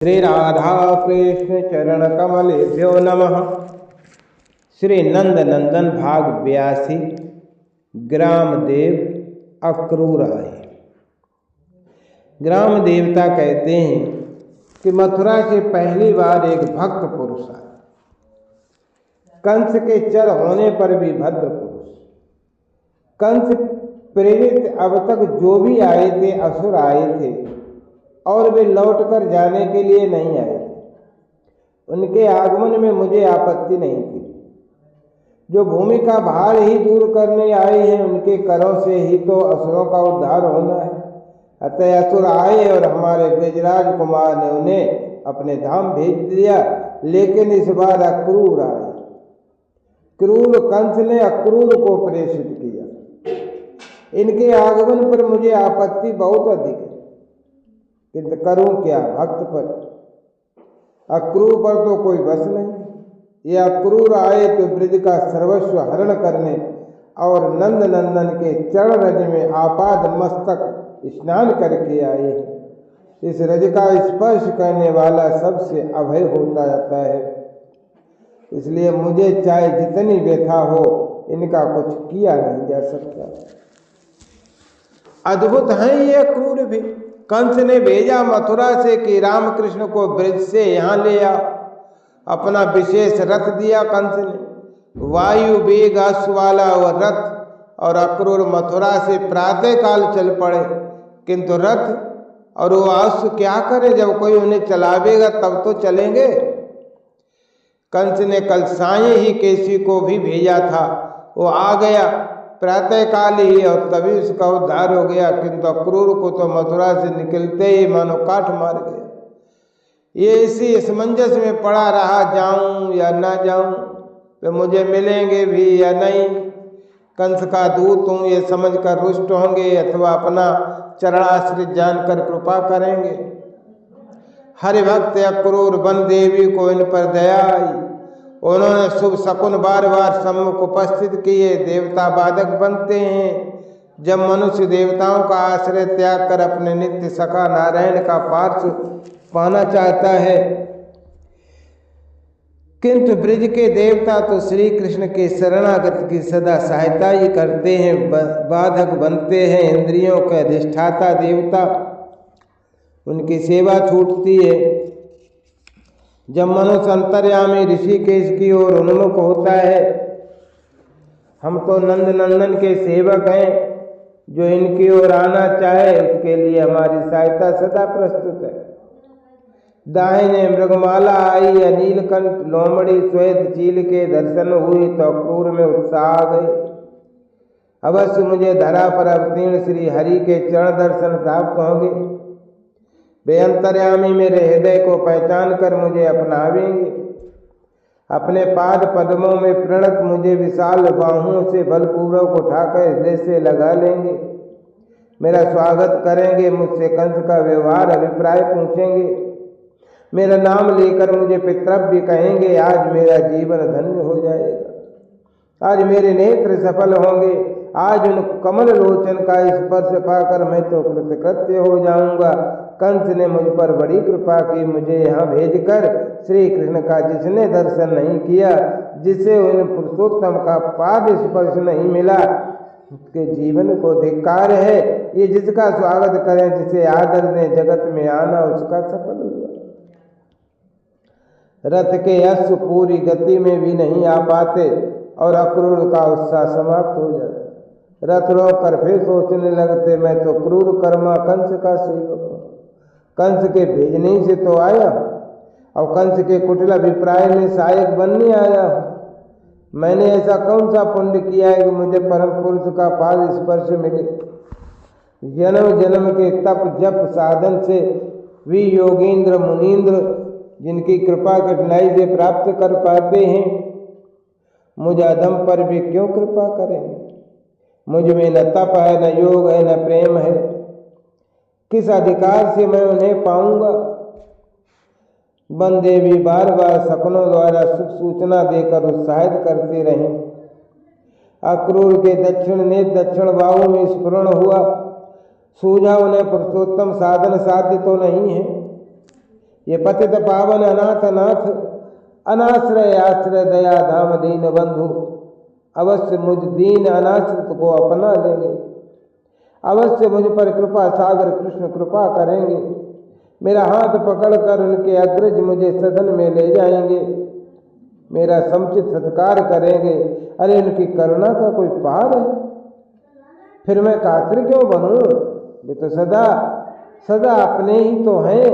श्री राधा कृष्ण चरण कमलेभ्यो नमः। श्री नंद नंदन भाग 82 ग्राम देव अक्रूर आए। ग्राम देवता कहते हैं कि मथुरा से पहली बार एक भक्त पुरुष आया, कंस के चर होने पर भी भद्र पुरुष। कंस प्रेरित अब तक जो भी आए थे असुर आए थे और वे लौटकर जाने के लिए नहीं आए। उनके आगमन में मुझे आपत्ति नहीं थी। जो भूमि का भार ही दूर करने आए हैं उनके करों से ही तो असुरों का उद्धार होना है। अतः असुर आए और हमारे ब्रजराज कुमार ने उन्हें अपने धाम भेज दिया। लेकिन इस बार अक्रूर आए। क्रूर कंस ने अक्रूर को प्रेषित किया। इनके आगमन पर मुझे आपत्ति बहुत अधिक है, किंतु करूं क्या? भक्त पर, अक्रूर पर तो कोई बस नहीं। ये अक्रूर आए तो ब्रज का सर्वस्व हरण करने और नंद नंदन के चरण रज में आपाद मस्तक स्नान करके आए हैं। इस रज का स्पर्श करने वाला सबसे अभय होता जाता है। इसलिए मुझे चाहे जितनी व्यथा हो, इनका कुछ किया नहीं जा सकता। अद्भुत हैं ये अक्रूर भी। कंस ने भेजा मथुरा से कि रामकृष्ण को ब्रज से यहाँ ले आओ। अपना विशेष रथ दिया कंस ने, वायु वेग अश्व वाला वह रथ, और अक्रूर मथुरा से प्रातः काल चल पड़े। किंतु रथ और वो अश्व क्या करे? जब कोई उन्हें चलावेगा तब तो चलेंगे। कंस ने कल सायं ही केसी को भी भेजा था, वो आ गया प्रातः काल ही और तभी उसका उद्धार हो गया। किंतु अक्रूर को तो मथुरा से निकलते ही मानो काठ मार गया। ये इसी असमंजस में पड़ा रहा, जाऊं या ना जाऊं, वे मुझे मिलेंगे भी या नहीं। कंस का दूत हूं ये समझकर रुष्ट होंगे अथवा अपना चरणाश्रित जानकर कृपा करेंगे। हरिभक्त अक्रूर वन देवी को इन पर दया आई। उन्होंने शुभ शकुन बार बार सम्मुख उपस्थित किए। देवता बाधक बनते हैं जब मनुष्य देवताओं का आश्रय त्याग कर अपने नित्य सखा नारायण का पार्श्व पाना चाहता है। किंतु ब्रज के देवता तो श्री कृष्ण के शरणागत की सदा सहायता ही करते हैं, बाधक बनते हैं। इंद्रियों के अधिष्ठाता देवता, उनकी सेवा छूटती है। जब मनुष्य अंतर्यामी ऋषिकेश की ओर उन्मुख होता है। हम तो नंद नंदन के सेवक हैं, जो इनकी ओर आना चाहे उसके लिए हमारी सहायता सदा प्रस्तुत है। दाहिने मृगमाला आई, नीलकंठ लोमड़ी श्वेत चील के दर्शन हुए तो अक्रूर में उत्साह आ गए। अवश्य मुझे धरा पर अवतीर्ण श्री हरि के चरण दर्शन प्राप्त होंगे। वे अंतर्यामी मेरे हृदय को पहचान कर मुझे अपनावेंगे। अपने पाद पद्मों में प्रणत मुझे विशाल बाहुओं से बलपूर्वक उठाकर हृदय से लगा लेंगे। मेरा स्वागत करेंगे, मुझसे कंस का व्यवहार अभिप्राय पूछेंगे, मेरा नाम लेकर मुझे पितृव्य कहेंगे। आज मेरा जीवन धन्य हो जाएगा, आज मेरे नेत्र सफल होंगे, आज उन कमल लोचन का स्पर्श पाकर मैं तो कृतकृत्य हो जाऊंगा। कंस ने मुझ पर बड़ी कृपा की। मुझे यहाँ भेजकर श्री कृष्ण का जिसने दर्शन नहीं किया, जिसे उन पुरुषोत्तम का पाद स्पर्श नहीं मिला, उसके जीवन को धिक्कार है। ये जिसका स्वागत करें, जिसे आदर दें, जगत में आना उसका सफल हुआ। रथ के अश्व पूरी गति में भी नहीं आ पाते और अक्रूर का उत्साह समाप्त हो जाता। रथ रोक कर फिर सोचने लगते, मैं तो क्रूर कर्मा कंस का सेवक हूँ। कंस के भेजने से तो आया और कंस के कुटिल अभिप्राय में सहायक बनने आया हूँ। मैंने ऐसा कौन सा पुण्य किया है कि मुझे परम पुरुष का पाद स्पर्श मिले? जन्म जन्म के तप जप साधन से वी योगेंद्र मुनीन्द्र जिनकी कृपा कठिनाई से प्राप्त कर पाते हैं, मुझ अधम पर भी क्यों कृपा करेंगे? मुझ में न तप है, न योग है, न प्रेम है। किस अधिकार से मैं उन्हें पाऊंगा? वन देवी बार बार सपनों द्वारा सुख सूचना देकर उत्साहित करते रहे। अक्रूर के दक्षिण बाहु में स्फुरण हुआ। सूझा उन्हें पुरुषोत्तम साधन साध्य तो नहीं है। ये पतित पावन अनाथ नाथ अनाश्रय आश्रय दया धाम दीन बंधु अवश्य मुझ दीन अनाश्रित को अपना लेंगे। अवश्य मुझ पर कृपा सागर कृष्ण कृपा करेंगे। मेरा हाथ पकड़कर उनके अग्रज मुझे सदन में ले जाएंगे, मेरा समुचित सत्कार करेंगे। अरे उनकी करुणा का कोई पार है, फिर मैं कातर क्यों बनूं? वे तो सदा सदा अपने ही तो हैं,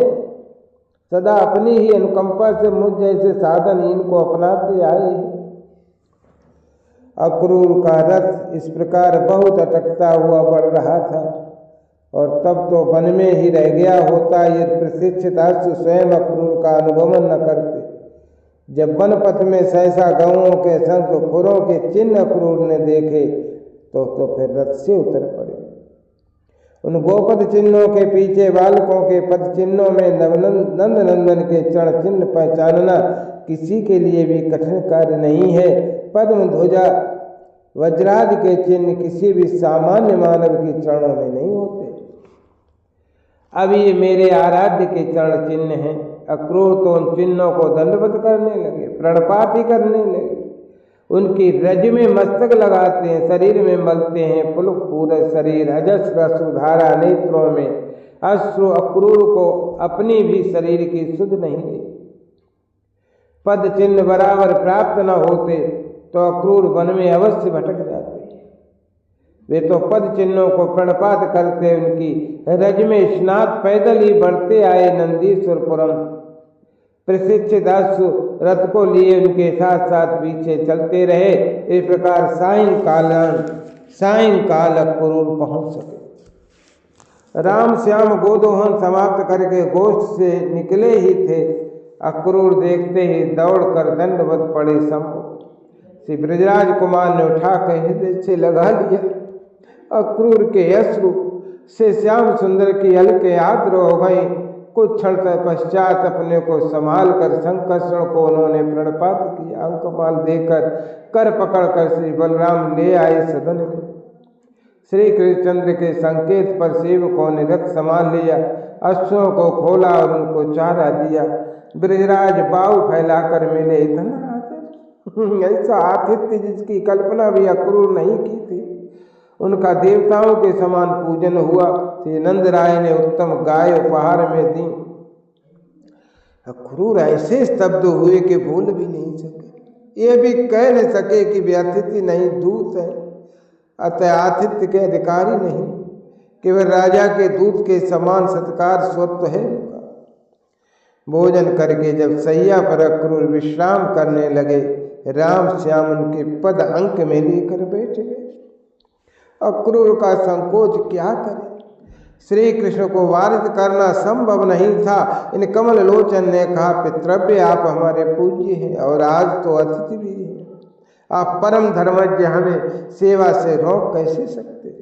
सदा अपनी ही अनुकंपा से मुझ जैसे साधनहीन को अपनाते आए हैं। अक्रूर का रथ इस प्रकार बहुत अटकता हुआ बढ़ रहा था और तब तो वन में ही रह गया होता यदि प्रशिक्षित अश्व स्वयं अक्रूर का अनुगमन न करते। जब वन पथ में सहसा गौओं के शंख खुरों के चिन्ह अक्रूर ने देखे तो फिर रथ से उतर पड़े। उन गोपद चिन्हों के पीछे बालकों के पद चिन्हों में नंद नंदन के चरण चिन्ह पहचानना किसी के लिए भी कठिन कार्य नहीं है। पद्म ध्वजा वज्रादि के चिन्ह किसी भी सामान्य मानव के चरणों में नहीं होते। अब ये मेरे आराध्य के चरण चिन्ह हैं। अक्रूर तो उन चिन्हों को दंडवत करने लगे, प्रणपात ही करने लगे। उनकी रज में मस्तक लगाते हैं, शरीर में मलते हैं पुलक पूरे शरीर, अजस्र अश्रुधारा नेत्रों में अश्रु। अक्रूर को अपनी भी शरीर की सुध नहीं रही। पद चिन्ह बराबर प्राप्त न होते तो अक्रूर वन में अवश्य भटक जाते। वे तो पद चिन्हों को प्रणपात करते उनकी रज में स्नात पैदल ही बढ़ते आए नंदीश्वरपुरम। प्रशिक्षित अश्व रथ को लिए उनके साथ साथ पीछे चलते रहे। इस प्रकार सायंकाल अक्रूर पहुंच सके। राम श्याम गोदोहन समाप्त करके गोष्ठ से निकले ही थे, अक्रूर देखते ही दौड़कर दंडवत पड़े संभव। श्री ब्रजराज कुमार ने उठाकर हृदय से लगा लिया। अक्रूर के अश्रु से श्याम सुंदर की हल्के आद्र हो गई। कुछ क्षण पश्चात अपने को संभाल कर शंकर्षण को उन्होंने प्रणपात किया। अंकमाल देकर कर पकड़कर श्री बलराम ले आए सदन में। श्री कृष्णचंद्र के संकेत पर सेवकों ने रथ संभाल लिया, अश्वों को खोला और उनको चारा दिया। ब्रजराज बाहु फैलाकर मिले। इतना आदर, ऐसा आतिथ्य जिसकी कल्पना भी अक्रूर नहीं की थी। उनका देवताओं के समान पूजन हुआ। श्री नंद राय ने उत्तम गाय उपहार में दी। अक्रूर ऐसे स्तब्ध हुए कि बोल भी नहीं सके, ये भी कह नहीं सके कि वे अतिथि नहीं दूत है, अतः आतिथ्य के अधिकारी नहीं, केवल राजा के दूत के समान सत्कार स्वत्व है उनका। भोजन करके जब सैया पर अक्रूर विश्राम करने लगे, राम श्याम उनके पद अंक में लेकर बैठ गए। अक्रूर का संकोच क्या करे, श्री कृष्ण को वारित करना संभव नहीं था। इन कमल लोचन ने कहा, पितृव्य आप हमारे पूज्य हैं और आज तो अतिथि भी हैं, आप परम धर्मज्ञ, हमें सेवा से रोक कैसे सकते।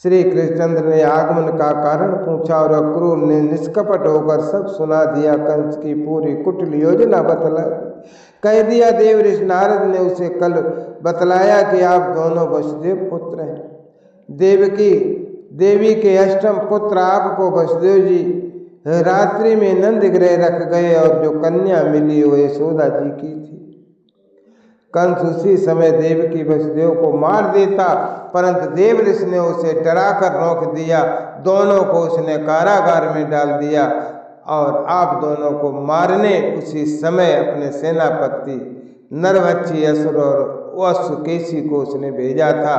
श्री कृष्णचंद्र ने आगमन का कारण पूछा और अक्रूर ने निष्कपट होकर सब सुना दिया। कंस की पूरी कुटिल योजना बतला दी। कह दिया, देव ऋषि नारद ने उसे कल बतलाया कि आप दोनों वसुदेव पुत्र हैं। देवी के अष्टम पुत्र आपको वसुदेव जी रात्रि में नंदगृह रख गए और जो कन्या मिली वो यशोदा जी की थी। कंस उसी समय देवकी वसुदेव को मार देता, परंतु देव ऋषि ने उसे डराकर रोक दिया। दोनों को उसने कारागार में डाल दिया और आप दोनों को मारने उसी समय अपने सेनापति नरभक्षी असुर और अश्वकेशी को उसने भेजा था।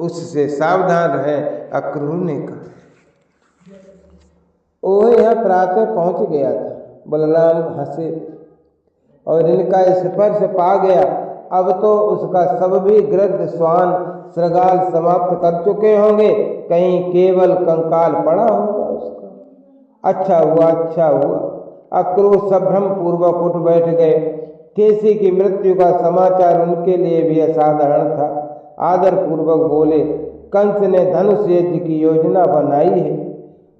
उससे सावधान रहें, अक्रूर ने कहा। वो यह प्रातः पहुंच गया था। बलराम हंसे और इनका स्पर्श पा गया। अब तो उसका सब भी गृध्र श्वान श्रृगाल समाप्त कर चुके होंगे, कहीं केवल कंकाल पड़ा होगा उसका। अच्छा हुआ। अक्रूर संभ्रम पूर्वक उठ बैठ गए। केसी की मृत्यु का समाचार उनके लिए भी असाधारण था। आदर पूर्वक बोले, कंस ने धनुष यज्ञ की योजना बनाई है।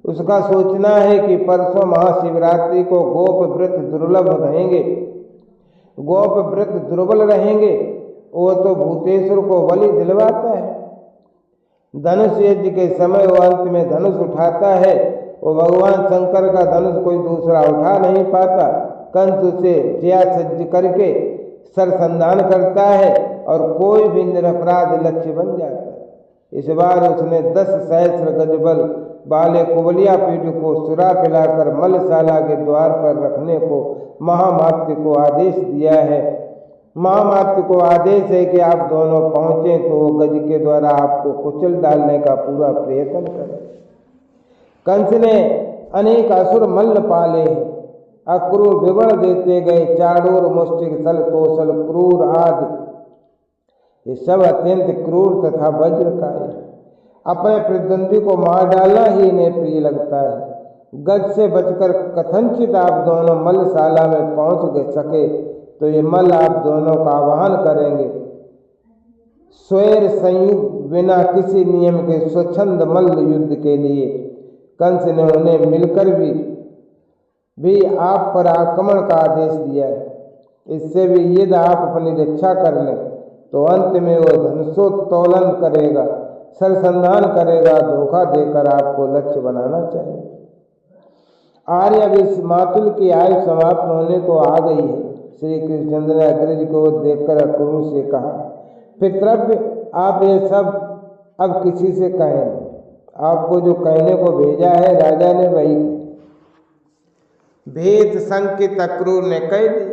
उसका सोचना है कि परसों महाशिवरात्रि को गोप व्रत दुर्लभ रहेंगे, गोप व्रत दुर्बल रहेंगे। वो तो भूतेश्वर को बलि दिलवाता है। धनुष यज्ञ के समय वो अंत में धनुष उठाता है। वो भगवान शंकर का धनुष कोई दूसरा उठा नहीं पाता। कंस उसे जया सज्ज करके सरसंधान करता है और कोई भी निरपराध लक्ष्य बन जाता है। इस बार उसने 10 सहस्र गजबल वाले कुबलिया पीठ को सुरा पिलाकर मलशाला के द्वार पर रखने को महामात्य को आदेश दिया है। महामात्य को आदेश है कि आप दोनों पहुँचें तो वो गज के द्वारा आपको कुचल डालने का पूरा प्रयत्न करें। कंस ने अनेक असुर मल्ल पाले हैं, अक्रूर विवरण देते गए, चाड़ूर, मुष्टिक, सल, तोसल, क्रूर आदि ये सब अत्यंत क्रूर तथा वज्रकाय। अपने प्रतिद्वंदी को मार डालना ही इन्हें प्रिय लगता है। गज से बचकर कथनचित आप दोनों मल्लशाला में पहुंच सके तो ये मल्ल आप दोनों का आह्वान करेंगे। स्वैर संयुग बिना किसी नियम के स्वच्छंद मल्ल युद्ध के लिए कंस ने उन्हें मिलकर भी आप पर आक्रमण का आदेश दिया है। इससे भी यदि आप अपनी रक्षा कर लें तो अंत में वो धनुषोत्तोलन करेगा, सरसंधान करेगा, धोखा देकर आपको लक्ष्य बनाना चाहिए। आर्य अब इस मातुल की आयु समाप्त होने को आ गई है। श्री कृष्णचंद्र ने अग्रज को देखकर अक्रूर से कहा, पितृव्य आप ये सब अब किसी से कहें नहीं। आपको जो कहने को भेजा है राजा ने वही भेद संकित अक्रूर ने कह दिया।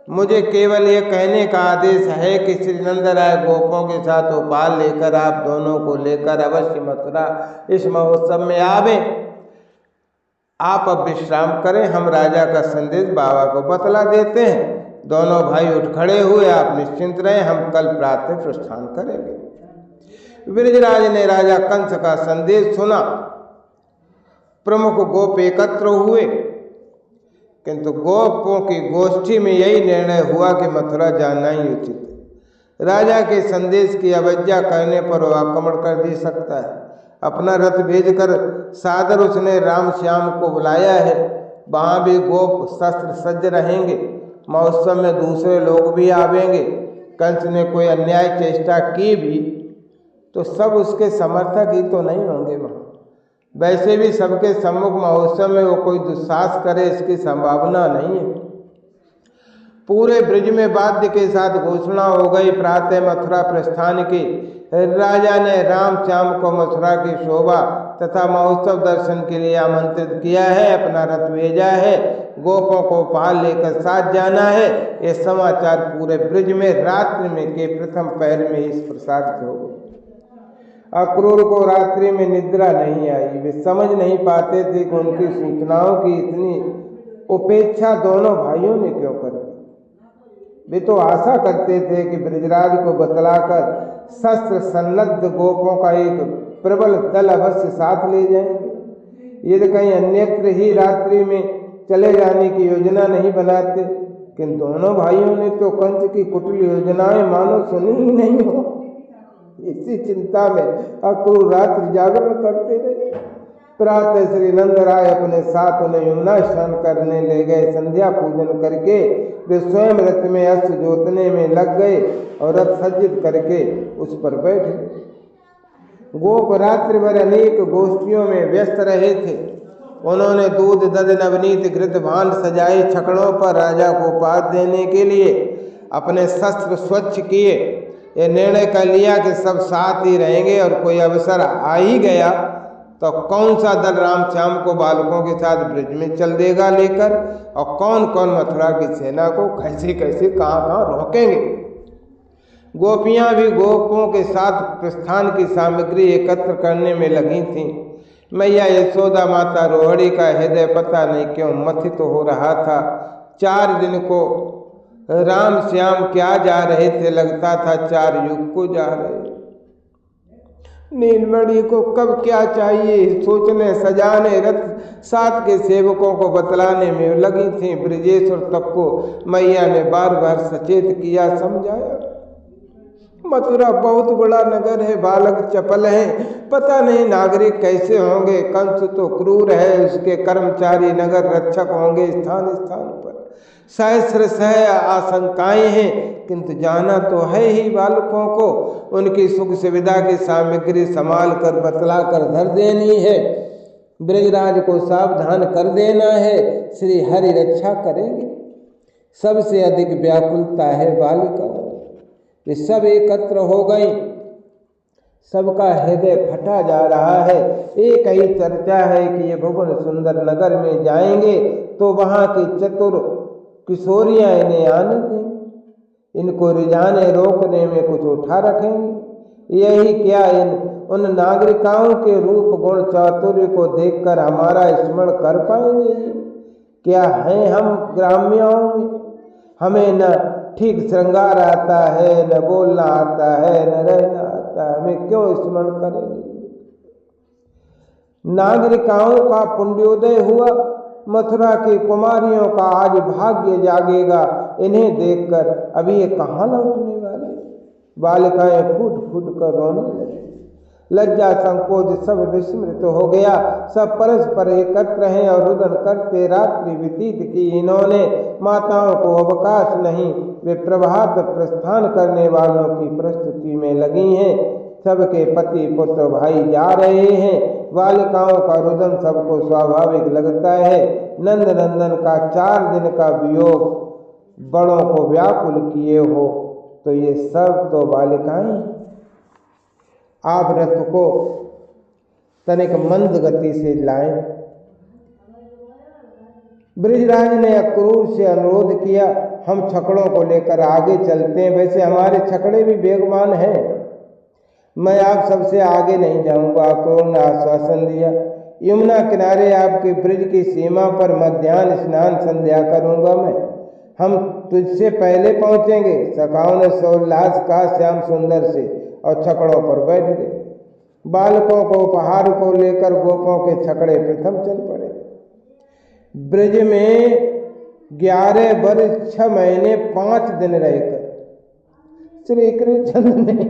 मुझे केवल ये कहने का आदेश है कि श्री नंदराय गोपों के साथ उपाल लेकर आप दोनों को लेकर अवश्य मथुरा इस महोत्सव में आवे। आप अब विश्राम करें, हम राजा का संदेश बाबा को बतला देते हैं। दोनों भाई उठ खड़े हुए, आप निश्चिंत रहें, हम कल प्रातः प्रस्थान करेंगे। ब्रजराज ने राजा कंस का संदेश सुना। प्रमुख गोप एकत्र हुए, किंतु गोपों की गोष्ठी में यही निर्णय हुआ कि मथुरा जाना ही उचित है। राजा के संदेश की अवज्ञा करने पर वो आक्रमण कर दे सकता है। अपना रथ भेजकर सादर उसने राम श्याम को बुलाया है। वहाँ भी गोप शस्त्र सज्ज रहेंगे। महोत्सव में दूसरे लोग भी आवेंगे। कंस ने कोई अन्याय चेष्टा की भी तो सब उसके समर्थक ही तो नहीं होंगे वहाँ। वैसे भी सबके सम्मुख महोत्सव में वो कोई दुस्साहस करे इसकी संभावना नहीं है। पूरे ब्रिज में वाद्य के साथ घोषणा हो गई प्रातः मथुरा प्रस्थान की। राजा ने राम श्याम को मथुरा की शोभा तथा महोत्सव दर्शन के लिए आमंत्रित किया है। अपना रथ भेजा है, गोपों को पाल लेकर साथ जाना है। ये समाचार पूरे ब्रिज में रात्रि में के प्रथम पहर में इस प्रसारित हो गए। अक्रूर को रात्रि में निद्रा नहीं आई। वे समझ नहीं पाते थे कि उनकी सूचनाओं की इतनी उपेक्षा दोनों भाइयों ने क्यों कर दी। वे तो आशा करते थे कि ब्रजराज को बतलाकर शस्त्र सन्नद्ध गोपों का एक प्रबल दल अवश्य साथ ले जाएंगे। यदि कहीं अन्यत्र ही रात्रि में चले जाने की योजना नहीं बनाते, किंतु दोनों भाइयों ने तो कंस की कुटिल योजनाएं मानो सुनी ही नहीं हो। इसी चिंता में अक्रूर रात्रि जागरण करते रहे। प्रातः श्री नंदराय अपने साथ उन्हें यमुना स्नान करने ले गए। संध्या पूजन करके वे स्वयं रथ में अश्व जोतने में लग गए और रथ सज्जित करके उस पर बैठ गए। गोप रात्रि भर अनेक गोष्ठियों में व्यस्त रहे थे। उन्होंने दूध दध नवनीत घृत भांड सजाए छकड़ों पर राजा को पात देने के लिए अपने शस्त्र स्वच्छ किए। ये निर्णय कर लिया कि सब साथ ही रहेंगे और कोई अवसर आ ही गया तो कौन सा दल राम श्याम को बालकों के साथ ब्रिज में चल देगा लेकर, और कौन कौन मथुरा की सेना को कैसे कैसे कहाँ कहाँ रोकेंगे। गोपियाँ भी गोपों के साथ प्रस्थान की सामग्री एकत्र करने में लगी थीं। मैया यशोदा माता रोहिणी का हृदय पता नहीं क्यों मथित हो रहा था। 4 दिन को राम श्याम क्या जा रहे थे, लगता था 4 युग को जा रहे। नीलमणि को कब क्या चाहिए सोचने सजाने रथ साथ के सेवकों को बतलाने में लगी थी। ब्रजेश्वर तक को मैया ने बार बार सचेत किया, समझाया। मथुरा बहुत बड़ा नगर है, बालक चपल हैं, पता नहीं नागरिक कैसे होंगे। कंस तो क्रूर है, उसके कर्मचारी नगर रक्षक होंगे स्थान स्थान पर। सहस्र सह आशंकाएं हैं, किंतु जाना तो है ही बालकों को। उनकी सुख सुविधा की सामग्री संभाल कर बतला कर धर देनी है। ब्रजराज को सावधान कर देना है, श्री हरि रक्षा करेंगे। सबसे अधिक व्याकुलता है बालिका। वे सब एकत्र हो गई, सबका हृदय फटा जा रहा है। एक ही चर्चा है कि ये भुवन सुंदर नगर में जाएंगे तो वहाँ की चतुर किशोरियाँ इन्हें आने देंगी, इनको रिझाने रोकने में कुछ उठा रखेंगे। यही क्या उन नागरिकाओं के रूप गुण चातुर्य को देखकर हमारा स्मरण कर पाएंगे? क्या हैं हम ग्राम्यों में? हमें न ठीक श्रृंगार आता है, न बोलना आता है, न रहना आता है, हमें क्यों स्मरण करेंगे? नागरिकाओं का पुण्योदय हुआ, मथुरा की कुमारियों का आज भाग्य जागेगा। इन्हें देखकर अभी ये कहाँ लौटने वाले? बालिकाएं फूट फूट कर रोने लगी। लज्जा संकोच सब विस्मृत हो गया। सब परस्पर एकत्र हैं और रुदन करते रात्रि व्यतीत की। इन्होंने माताओं को अवकाश नहीं, वे प्रभात प्रस्थान करने वालों की प्रस्तुति में लगी हैं। सबके पति पुत्र भाई जा रहे हैं। बालिकाओं का रुदन सबको स्वाभाविक लगता है। नंद नंदन का 4 दिन का वियोग बड़ों को व्याकुल किए हो, तो ये सब तो बालिकाएं। आप रथ को तनिक मंद गति से लाएं। ब्रजराज ने अक्रूर से अनुरोध किया, हम छकड़ों को लेकर आगे चलते हैं। वैसे हमारे छकड़े भी वेगवान हैं, मैं आप सबसे आगे नहीं जाऊंगा। अक्रूर ने आश्वासन दिया, यमुना किनारे आपके ब्रिज की सीमा पर मध्याह्न स्नान संध्या करूंगा मैं, हम तुझसे पहले पहुंचेंगे। सखाओं ने सोल्लास कहा श्याम सुंदर से और छकड़ों पर बैठ गए। बालकों को उपहार को लेकर गोपों के छकड़े प्रथम चल पड़े। ब्रज में 11 वर्ष 6 महीने 5 दिन रहकर श्री कृष्ण ने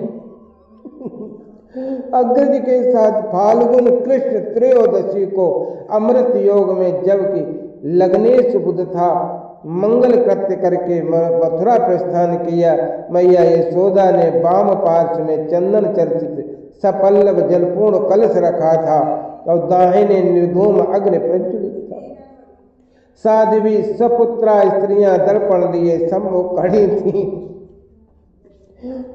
अग्रज के साथ फाल्गुन कृष्ण त्रयोदशी को अमृत योग में, जबकि लग्नेश बुध था, मंगल कृत्य करके मथुरा प्रस्थान किया। मैया यशोदा ने वाम पार्श्व में चंदन चर्चित सपल्लव जलपूर्ण कलश रखा था और दाहिने निर्धूम अग्नि प्रज्वलित था। साध्वी सपुत्रा स्त्रियां दर्पण लिए सम्मुख खड़ी थी।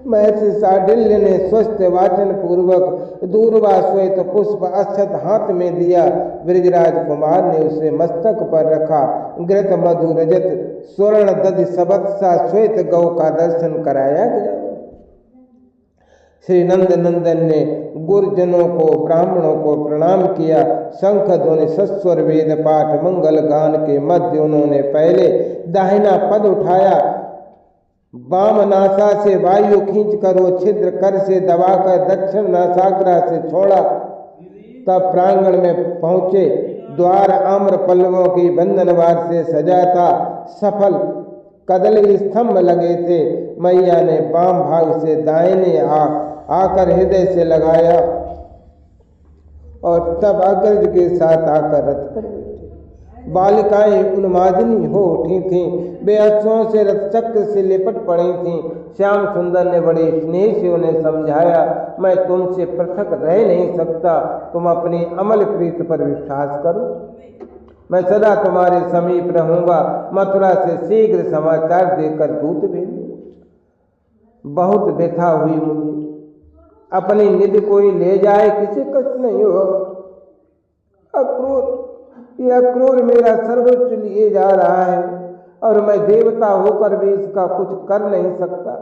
महर्षि शांडिल्य ने स्वस्थ वाचन पूर्वक दूर्वा श्वेत पुष्प अक्षत हाथ में दिया। ब्रजराज कुमार ने उसे मस्तक पर रखा। घृत मधु रजत स्वर्ण दधि सबत्सा श्वेत गौ का दर्शन कराया गया। श्री नंद नंदन ने गुरुजनों को ब्राह्मणों को प्रणाम किया। शंख ध्वनि सस्वर वेद पाठ मंगल गान के मध्य उन्होंने पहले दाहिना पद उठाया, वाम नासा से वायु खींच कर वो छिद्र कर से दबाकर दक्षिण नासाग्रा से छोड़ा। तब प्रांगण में पहुंचे। द्वार आम्र पल्लवों की बंधनवार से सजा था। सफल कदली स्तंभ लगे थे। मैया ने वाम भाग से दाहिने आकर हृदय से लगाया और तब अग्रज के साथ आकर रथ पर बैठे। बालिकाएं उन्मादिनी हो उठी थीं, बेअसों से रथ चक्र से लिपट पड़ी थीं। श्याम सुंदर ने बड़े स्नेह से उन्हें समझाया, मैं तुमसे पृथक रह नहीं सकता, तुम अपनी अमल प्रीत पर विश्वास करो, मैं सदा तुम्हारे समीप रहूंगा। मथुरा से शीघ्र समाचार देकर दूत भेजूंगा। बहुत व्यथा हुई मुझे, अपनी निधि कोई ले जाए, किसी कष्ट नहीं हो। अक्रूर मेरा सर्वोच्च लिए जा रहा है और मैं देवता होकर भी इसका कुछ कर नहीं सकता।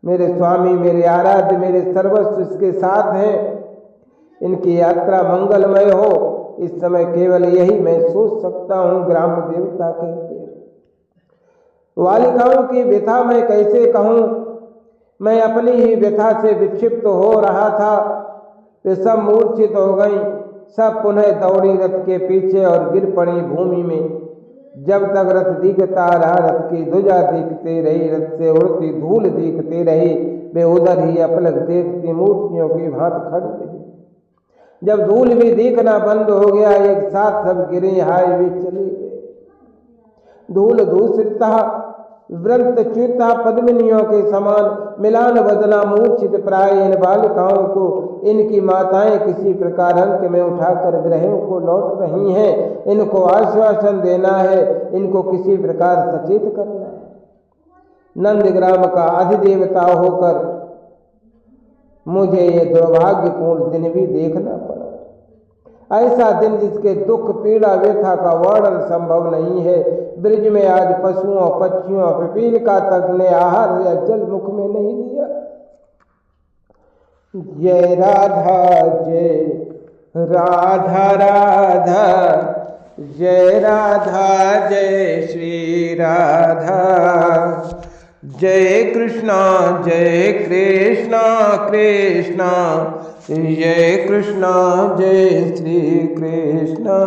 मेरे स्वामी, मेरे आराध्य, मेरे सर्वस्व इसके साथ हैं। इनकी यात्रा मंगलमय हो, इस समय केवल यही मैं सोच सकता हूँ। ग्राम देवता कहते हैं। बालिकाओं की व्यथा मैं कैसे कहूँ? मैं अपनी ही व्यथा से विक्षिप्त हो रहा था। वे सब मूर्छित हो गईं। सब पुनः दौड़ी रथ के पीछे और गिर पड़ी भूमि में। जब तक रथ दिखता रहा, रथ की ध्वजा दिखती रही, रथ से उड़ती धूल दिखती रही। वे उधर ही अपलक देखती मूर्तियों की भांति खड़ी रही। जब धूल भी दिखना बंद हो गया, एक साथ सब गिरे, हाय वे चले गए। धूल दूसरी था, व्रत च्युता पद्मिनियों के समान मिलान बदना मूर्छित प्राय इन बालिकाओं को इनकी माताएं किसी प्रकार अंक में उठाकर ग्रहों को लौट रही हैं। इनको आश्वासन देना है, इनको किसी प्रकार सचेत करना है। नंदग्राम का अधिदेवता होकर मुझे ये दुर्भाग्यपूर्ण दिन भी देखना पड़ा। ऐसा दिन जिसके दुख पीड़ा व्यथा का वर्णन संभव नहीं है। ब्रिज में आज पशुओं पक्षियों पिपीलिका तक ने आहार या जल मुख में नहीं लिया। जय राधा राधा, जय राधा जय श्री राधा। जय कृष्णा कृष्णा जय कृष्णा जय श्री कृष्णा।